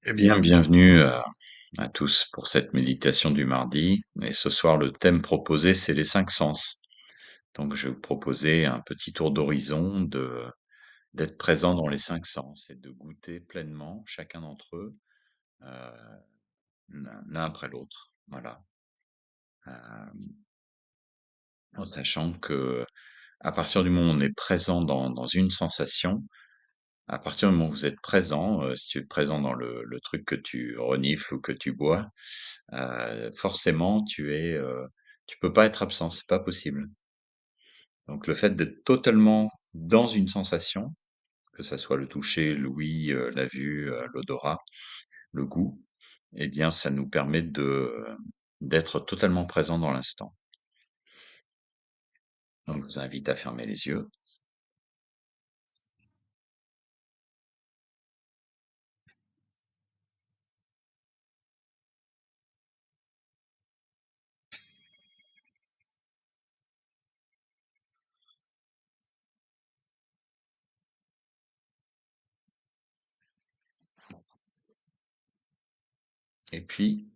Eh bien, bienvenue à tous pour cette méditation du mardi. Et ce soir, le thème proposé, c'est les cinq sens. Donc, je vais vous proposer un petit tour d'horizon d'être présent dans les cinq sens et de goûter pleinement chacun d'entre eux, euh, l'un après l'autre. Voilà. Euh, En sachant que à partir du moment où on est présent dans une sensation, à partir du moment où vous êtes présent, si tu es présent dans le truc que tu renifles ou que tu bois, forcément tu peux pas être absent, c'est pas possible. Donc le fait d'être totalement dans une sensation, que ça soit le toucher, l'ouïe, la vue, l'odorat, le goût, eh bien ça nous permet d'être totalement présent dans l'instant. Donc je vous invite à fermer les yeux et puis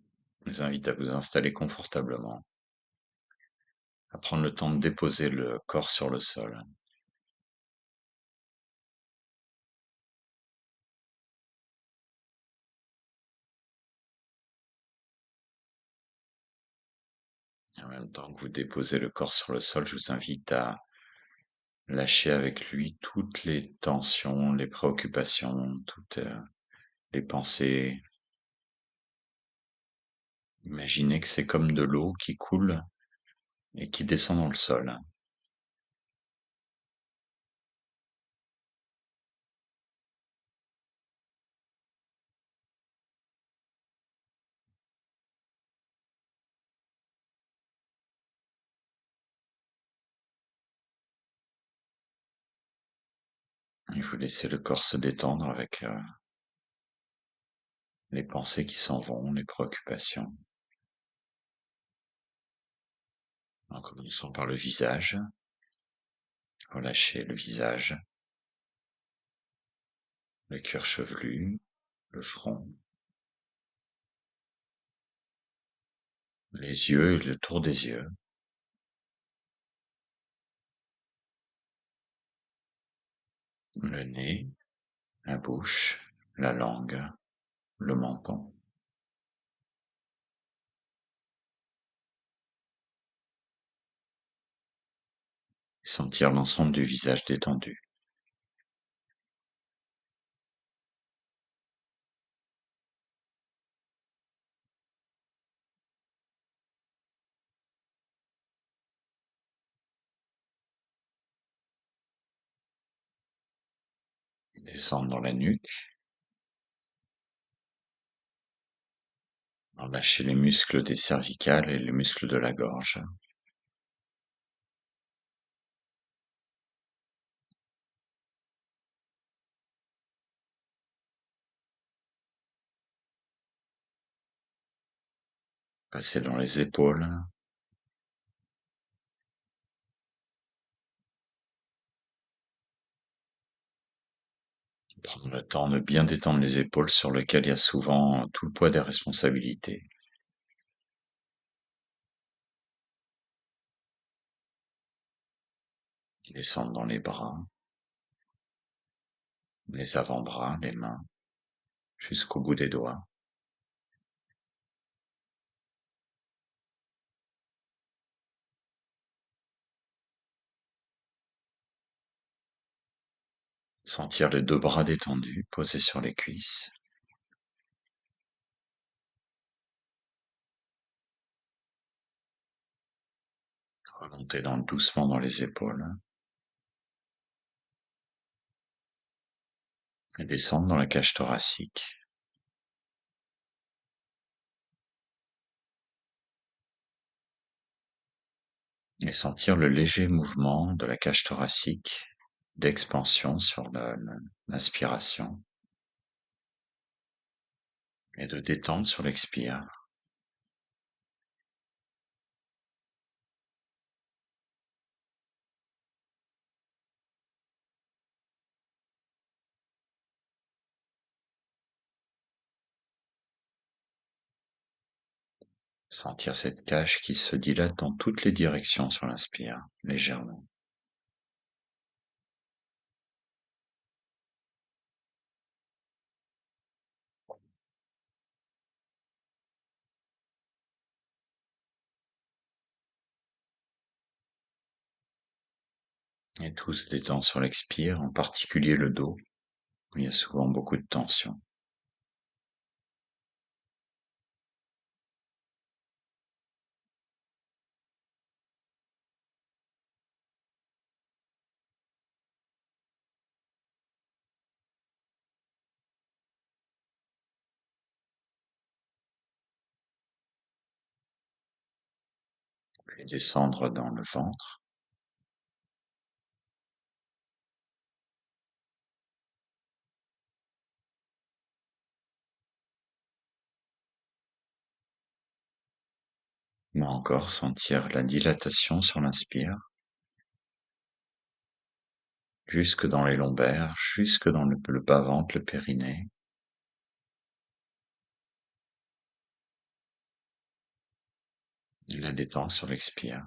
je vous invite à vous installer confortablement, à prendre le temps de déposer le corps sur le sol. En même temps que vous déposez le corps sur le sol, je vous invite à lâcher avec lui toutes les tensions, les préoccupations, toutes les pensées. Imaginez que c'est comme de l'eau qui coule et qui descend dans le sol. Et vous laissez le corps se détendre avec les pensées qui s'en vont, les préoccupations. En commençant par le visage, relâchez le visage, le cuir chevelu, le front, les yeux et le tour des yeux, le nez, la bouche, la langue, le menton. Sentir l'ensemble du visage détendu. Descendre dans la nuque, relâcher les muscles des cervicales et les muscles de la gorge. Passer dans les épaules, prendre le temps de bien détendre les épaules sur lesquelles il y a souvent tout le poids des responsabilités. Descendre dans les bras, les avant-bras, les mains, jusqu'au bout des doigts. Sentir les deux bras détendus, posés sur les cuisses. Remonter doucement dans les épaules et descendre dans la cage thoracique. Et sentir le léger mouvement de la cage thoracique d'expansion sur l'inspiration et de détente sur l'expire. Sentir cette cage qui se dilate dans toutes les directions sur l'inspire, légèrement. Et tout se détend sur l'expire, en particulier le dos, où il y a souvent beaucoup de tension. Puis descendre dans le ventre, ou encore sentir la dilatation sur l'inspire, jusque dans les lombaires, jusque dans le bas-ventre, le périnée, et la détente sur l'expire.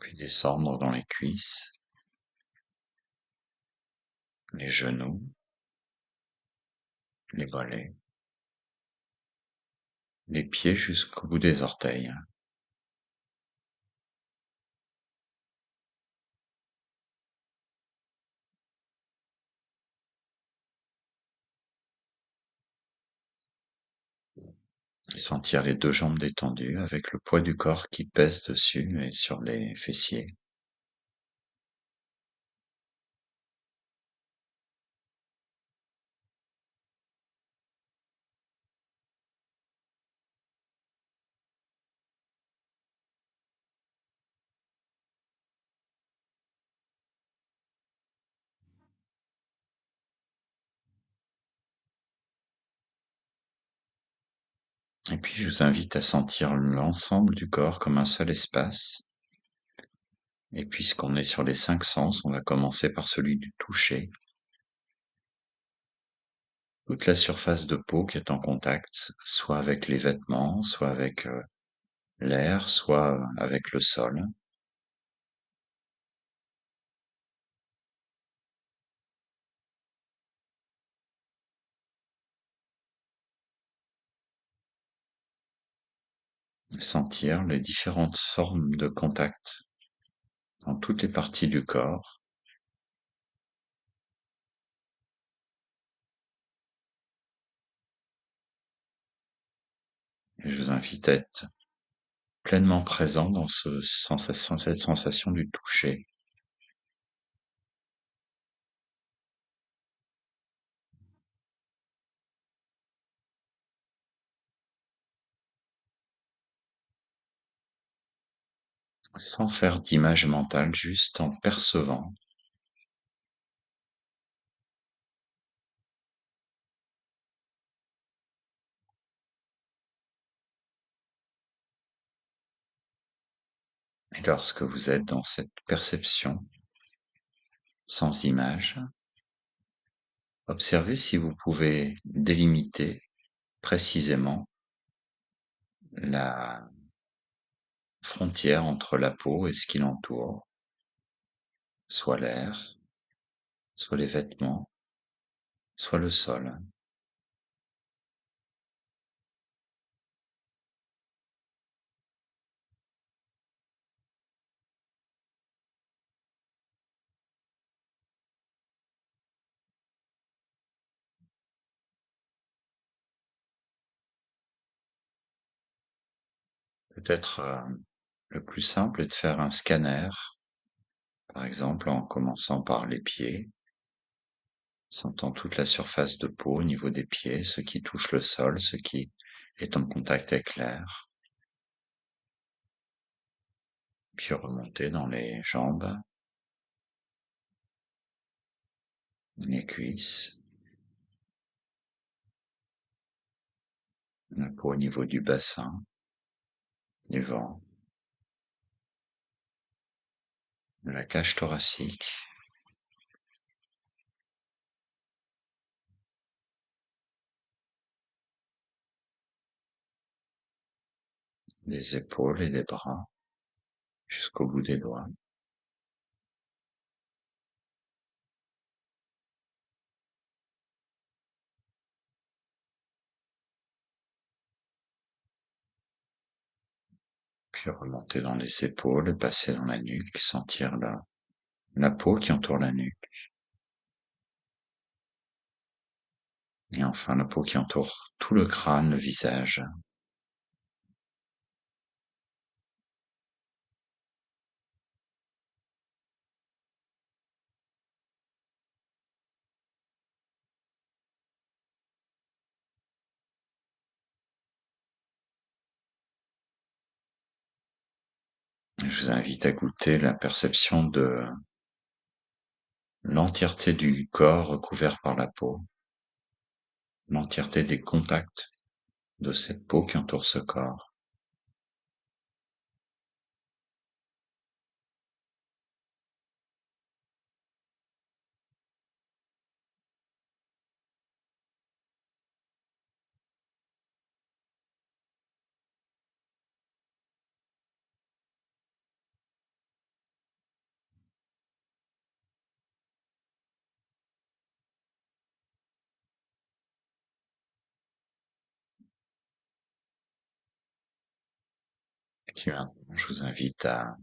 Puis descendre dans les cuisses, les genoux, les mollets, les pieds jusqu'au bout des orteils, et sentir les deux jambes détendues avec le poids du corps qui pèse dessus et sur les fessiers. Et puis je vous invite à sentir l'ensemble du corps comme un seul espace. Et puisqu'on est sur les 5 sens, on va commencer par celui du toucher. Toute la surface de peau qui est en contact, soit avec les vêtements, soit avec l'air, soit avec le sol. Sentir les différentes formes de contact dans toutes les parties du corps. Et je vous invite à être pleinement présent dans cette sensation du toucher, sans faire d'image mentale, juste en percevant. Et lorsque vous êtes dans cette perception, sans image, observez si vous pouvez délimiter précisément la frontière entre la peau et ce qui l'entoure, soit l'air, soit les vêtements, soit le sol. Peut-être le plus simple est de faire un scanner, par exemple en commençant par les pieds, sentant toute la surface de peau au niveau des pieds, ce qui touche le sol, ce qui est en contact avec l'air. puis remonter dans les jambes, les cuisses, la peau au niveau du bassin, du ventre, de la cage thoracique, des épaules et des bras jusqu'au bout des doigts. Puis remonter dans les épaules et passer dans la nuque, sentir la peau qui entoure la nuque. Et enfin la peau qui entoure tout le crâne, le visage. Je vous invite à goûter la perception de l'entièreté du corps recouvert par la peau, l'entièreté des contacts de cette peau qui entoure ce corps. Et puis maintenant, je vous invite à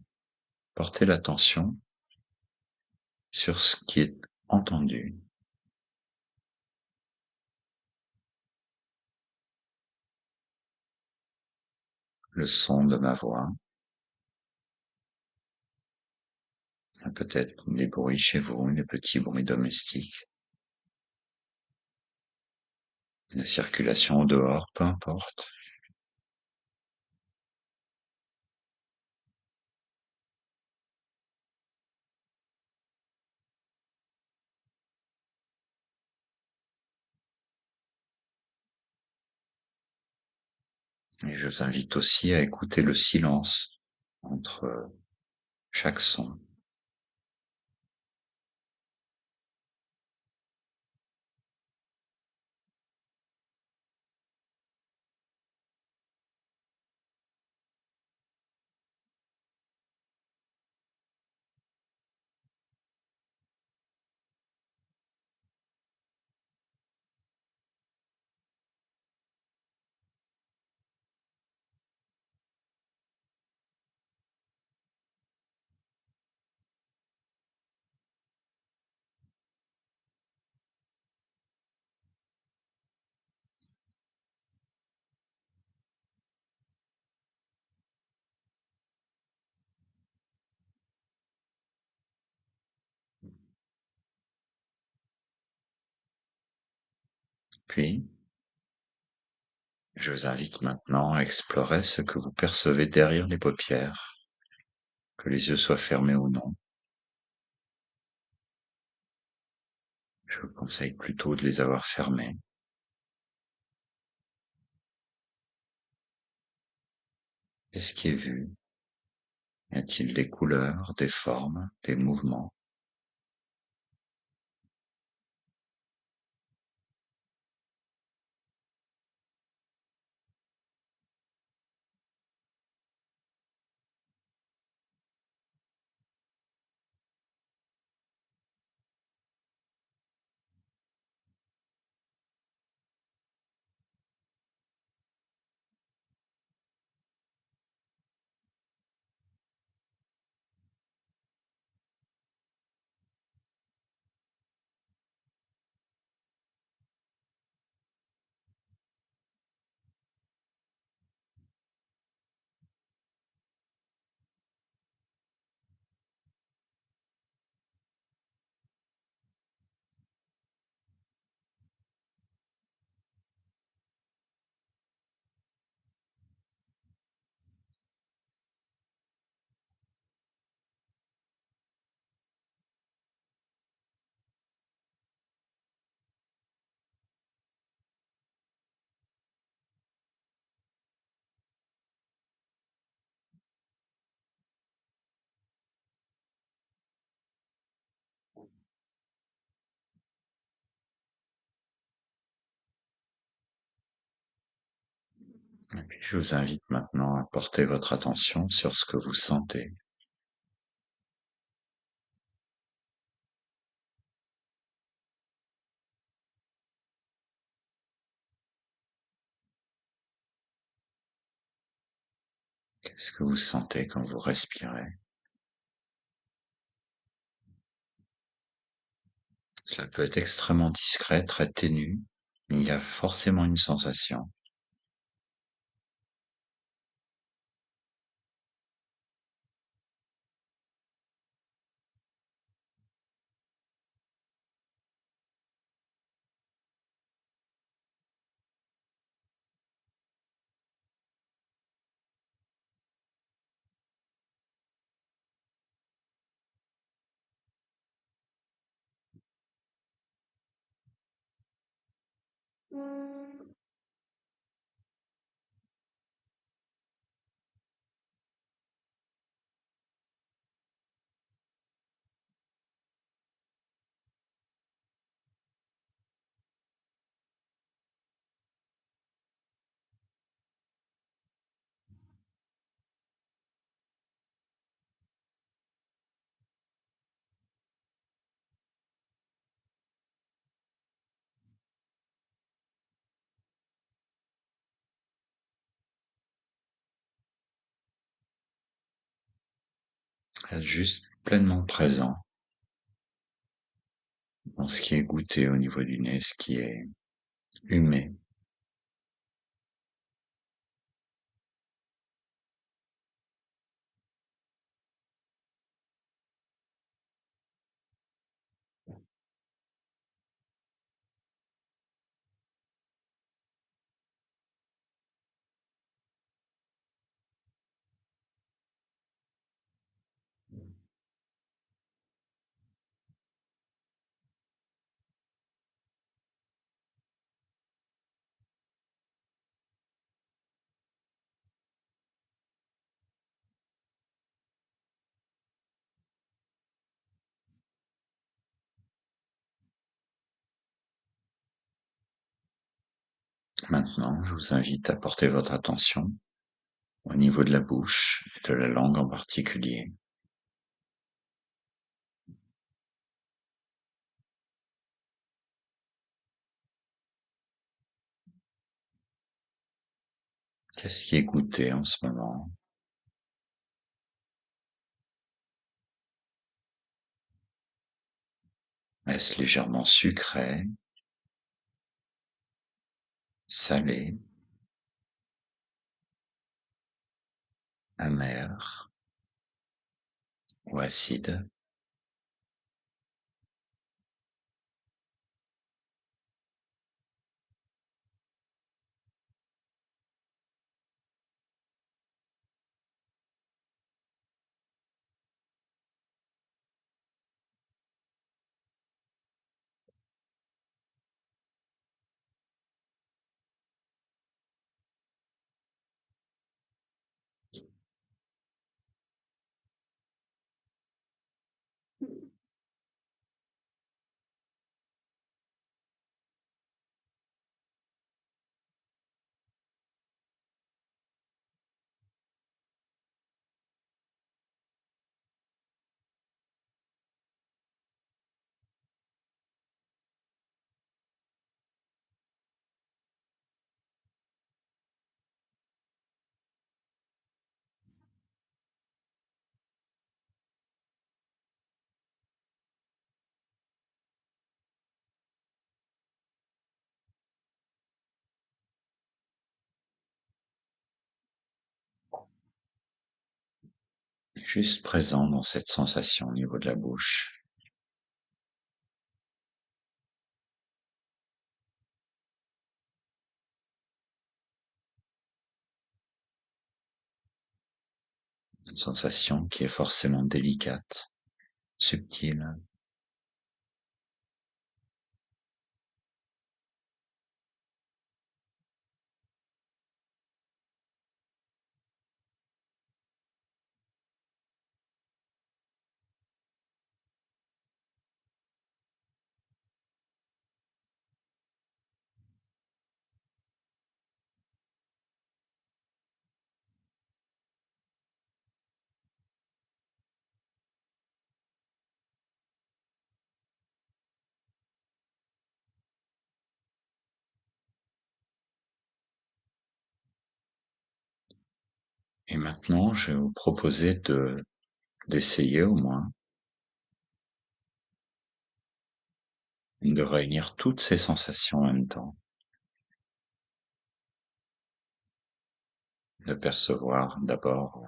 porter l'attention sur ce qui est entendu, le son de ma voix, peut-être des bruits chez vous, des petits bruits domestiques, la circulation au dehors, peu importe. Et je vous invite aussi à écouter le silence entre chaque son. Puis, je vous invite maintenant à explorer ce que vous percevez derrière les paupières, que les yeux soient fermés ou non. Je vous conseille plutôt de les avoir fermés. Qu'est-ce qui est vu? Y a-t-il des couleurs, des formes, des mouvements? Et puis je vous invite maintenant à porter votre attention sur ce que vous sentez. Qu'est-ce que vous sentez quand vous respirez? Cela peut être extrêmement discret, très ténu, mais il y a forcément une sensation. Être juste pleinement présent dans ce qui est goûté au niveau du nez, ce qui est humé. Maintenant, je vous invite à porter votre attention au niveau de la bouche et de la langue en particulier. Qu'est-ce qui est goûté en ce moment? Est-ce légèrement sucré, salé, amer ou acide? Juste présent dans cette sensation au niveau de la bouche. Une sensation qui est forcément délicate, subtile. Et maintenant, je vais vous proposer d'essayer au moins de réunir toutes ces sensations en même temps, de percevoir d'abord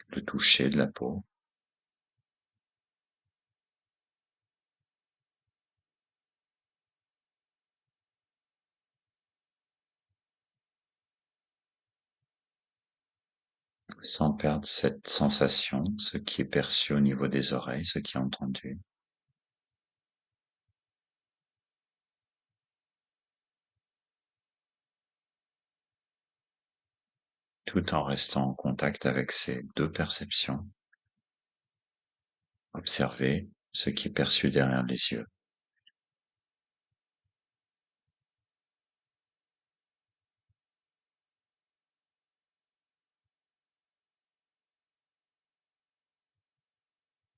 le toucher de la peau, sans perdre cette sensation, ce qui est perçu au niveau des oreilles, ce qui est entendu, tout en restant en contact avec ces deux perceptions. Observer ce qui est perçu derrière les yeux,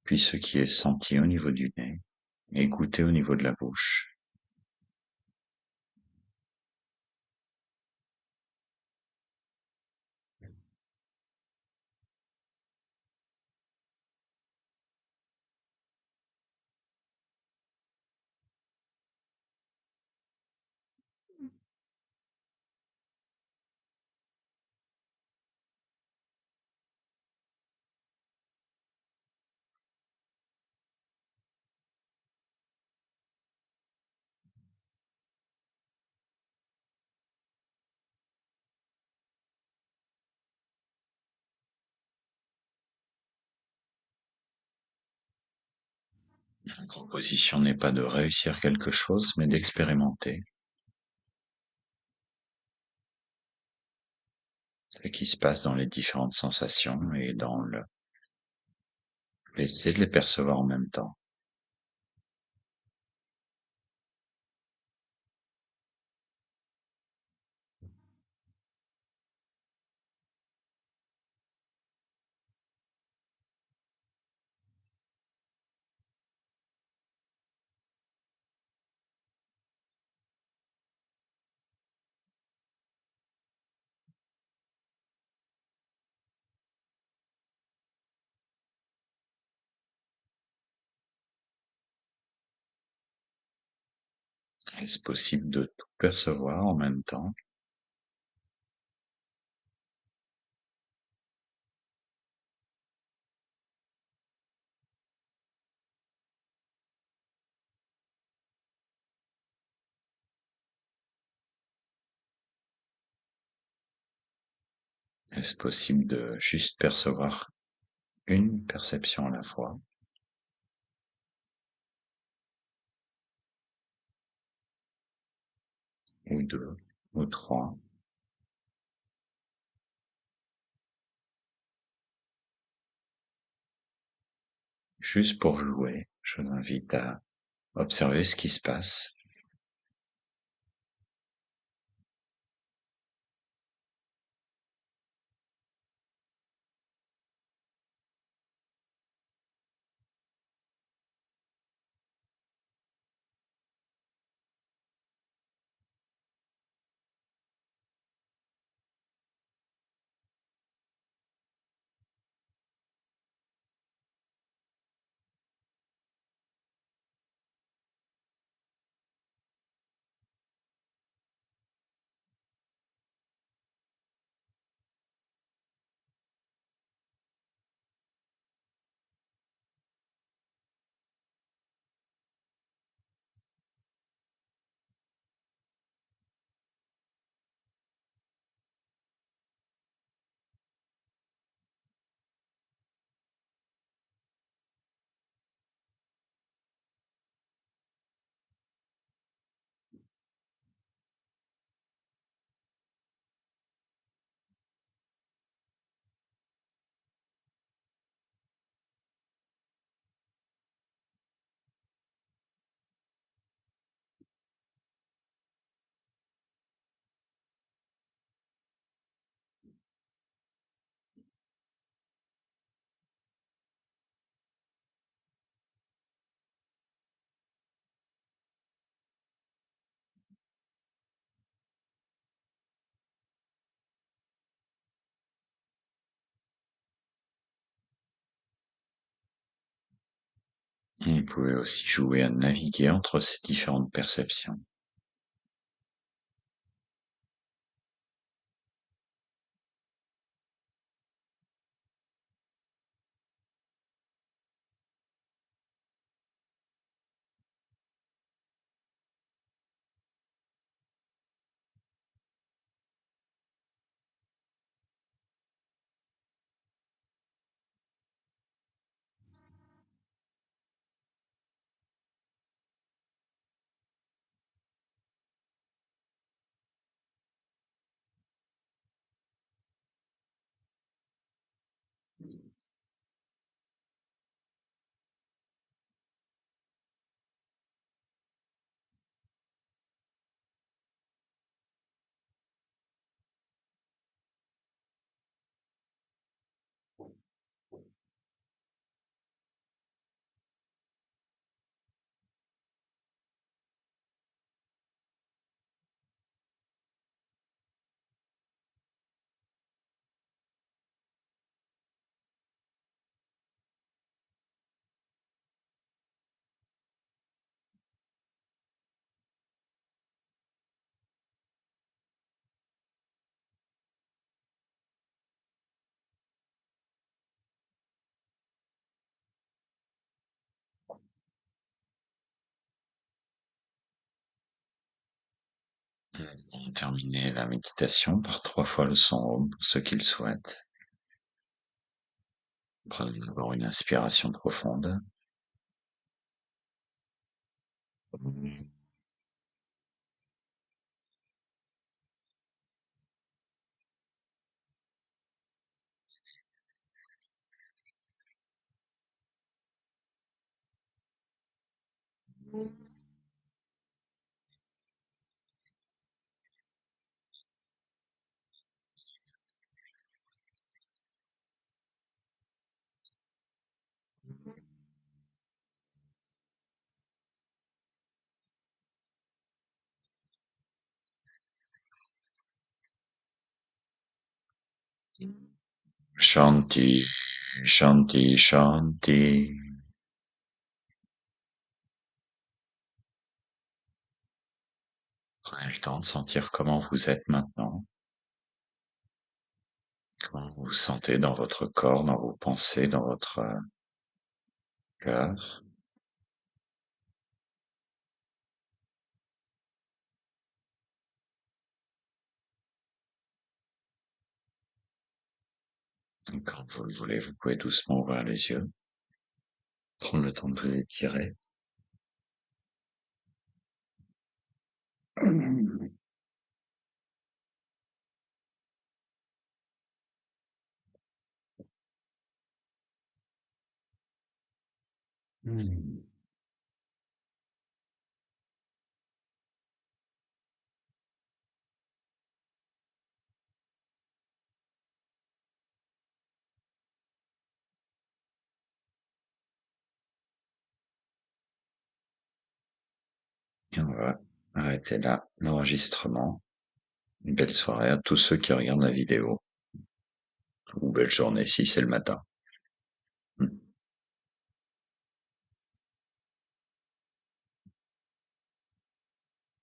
puis ce qui est senti au niveau du nez et goûté au niveau de la bouche. La proposition n'est pas de réussir quelque chose, mais d'expérimenter ce qui se passe dans les différentes sensations et dans le laisser de les percevoir en même temps. Est-ce possible de tout percevoir en même temps? Est-ce possible de juste percevoir une perception à la fois, ou deux, ou trois, juste pour jouer? Je vous invite à observer ce qui se passe. Vous pouvez aussi jouer à naviguer entre ces différentes perceptions. Terminez la méditation par 3 fois le son Om pour ceux qui le souhaitent. Prenez d'abord une inspiration profonde. Shanti, Shanti, Shanti. Prenez le temps de sentir comment vous êtes maintenant, comment vous vous sentez dans votre corps, dans vos pensées, dans votre cœur. Et quand vous le voulez, vous pouvez doucement ouvrir les yeux, prendre le temps de vous étirer. Et on va arrêter là l'enregistrement. Une belle soirée à tous ceux qui regardent la vidéo. Ou belle journée si c'est le matin.